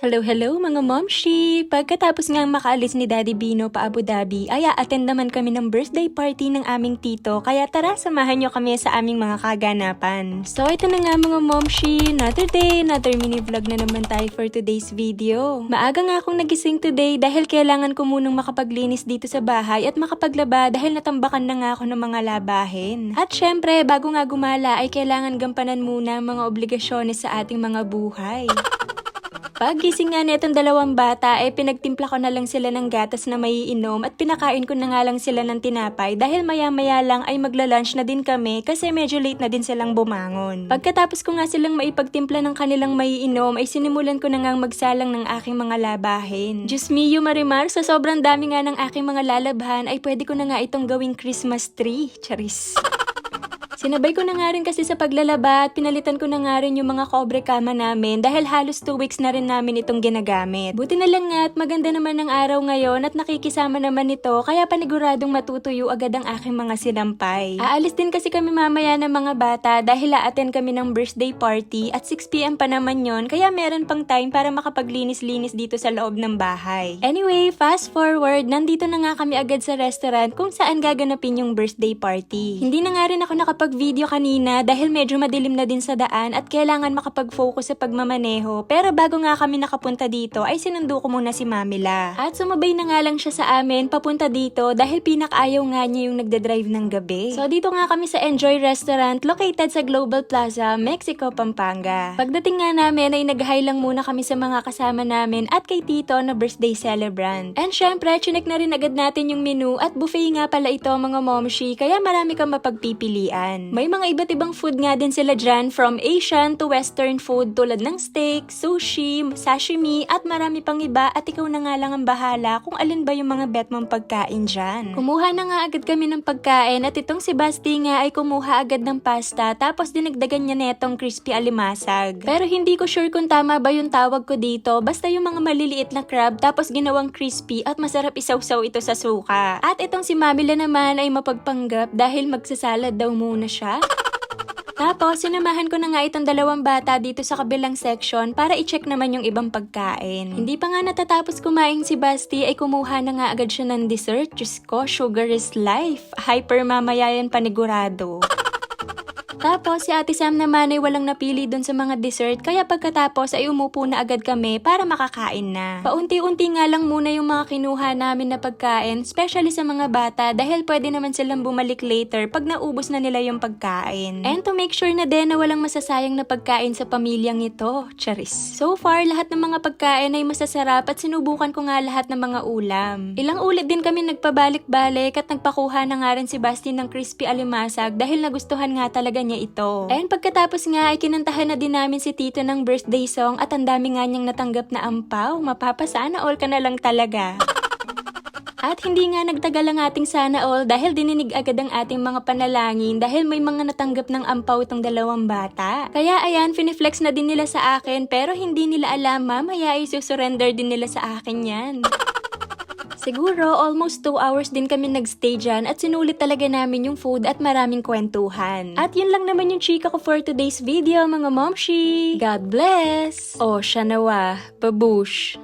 Hello, hello mga momshi! Pagkatapos ngang makaalis ni Daddy Bino pa Abu Dhabi, ay attend naman kami ng birthday party ng aming tito, kaya tara samahan nyo kami sa aming mga kaganapan. So ito na nga mga momshi, another day, another mini vlog na naman tayo for today's video. Maaga nga akong nagising today dahil kailangan ko munang makapaglinis dito sa bahay at makapaglaba dahil natambakan na nga ako ng mga labahin. At syempre, bago nga gumala ay kailangan gampanan muna ang mga obligasyones sa ating mga buhay. Paggising nga netong dalawang bata ay pinagtimpla ko na lang sila ng gatas na maiinom at pinakain ko na nga lang sila ng tinapay dahil maya-maya lang ay magla-lunch na din kami kasi medyo late na din silang bumangon. Pagkatapos ko nga silang maipagtimpla ng kanilang maiinom ay sinimulan ko na ngang magsalang ng aking mga labahin. Diyos mio Marimar, sa sobrang dami nga ng aking mga lalabhan ay pwede ko na nga itong gawing Christmas tree. Charis. Sinabay ko na nga rin kasi sa paglalaba at pinalitan ko na nga rin yung mga cobre kama namin dahil halos 2 weeks na rin namin itong ginagamit. Buti na lang nga at maganda naman ang araw ngayon at nakikisama naman ito kaya paniguradong matutuyo agad ang aking mga sinampay. Aalis din kasi kami mamaya ng mga bata dahil a-attend kami ng birthday party at 6 PM pa naman yon kaya meron pang time para makapaglinis-linis dito sa loob ng bahay. Anyway, fast forward, nandito na nga kami agad sa restaurant kung saan gaganapin yung birthday party. Hindi na nga rin ako video kanina dahil medyo madilim na din sa daan at kailangan makapag-focus sa pagmamaneho. Pero bago nga kami nakapunta dito ay sinundo ko muna si Mamila. At sumabay na nga lang siya sa amin papunta dito dahil pinakaayaw nga niya yung nagdadrive ng gabi. So dito nga kami sa Enjoy Restaurant located sa Global Plaza, Mexico, Pampanga. Pagdating nga namin ay nag-hi lang muna kami sa mga kasama namin at kay Tito na birthday celebrant. And syempre, chinek na rin agad natin yung menu at buffet nga pala ito mga momshi kaya marami kang mapagpipilian. May mga iba't ibang food nga din sila dyan, from Asian to Western food tulad ng steak, sushi, sashimi at marami pang iba at ikaw na nga lang ang bahala kung alin ba yung mga bet mong pagkain dyan. Kumuha na nga agad kami ng pagkain at itong si Basti nga ay kumuha agad ng pasta tapos dinagdagan niya netong crispy alimasag. Pero hindi ko sure kung tama ba yung tawag ko dito, basta yung mga maliliit na crab tapos ginawang crispy at masarap isawsaw ito sa suka. At itong si Mamila naman ay mapagpanggap dahil magsasalad daw muna siya. Tapos, sinamahan ko na nga itong dalawang bata dito sa kabilang section para i-check naman yung ibang pagkain. Hindi pa nga natatapos kumain si Basti ay kumuha na nga agad siya ng dessert. Diyos ko, sugar is life. Hyper mamaya yan panigurado. Tapos, si Ate Sam naman ay walang napili dun sa mga dessert, kaya pagkatapos ay umupo na agad kami para makakain na. Paunti-unti nga lang muna yung mga kinuha namin na pagkain, especially sa mga bata dahil pwede naman silang bumalik later pag naubos na nila yung pagkain. And to make sure na din na walang masasayang na pagkain sa pamilyang ito, charis. So far, lahat ng mga pagkain ay masasarap at sinubukan ko nga lahat ng mga ulam. Ilang ulit din kami nagpabalik-balik at nagpakuha na nga rin si Basti ng crispy alimasag dahil nagustuhan nga talaga niya ito. And pagkatapos nga ay kinantahan na din namin si Tito ng birthday song at ang dami nga niyang natanggap na ampaw. Mapapasana all ka na lang talaga. At hindi nga nagtagal ang ating sana all dahil dininig agad ang ating mga panalangin dahil may mga natanggap ng ampaw itong dalawang bata. Kaya ayan, finiflex na din nila sa akin pero hindi nila alam mamaya ay susurrender din nila sa akin yan. Siguro, almost 2 hours din kami nagstay dyan at sinulit talaga namin yung food at maraming kwentuhan. At yun lang naman yung chika ko for today's video mga momshi. God bless! O, siya nawa. Babush!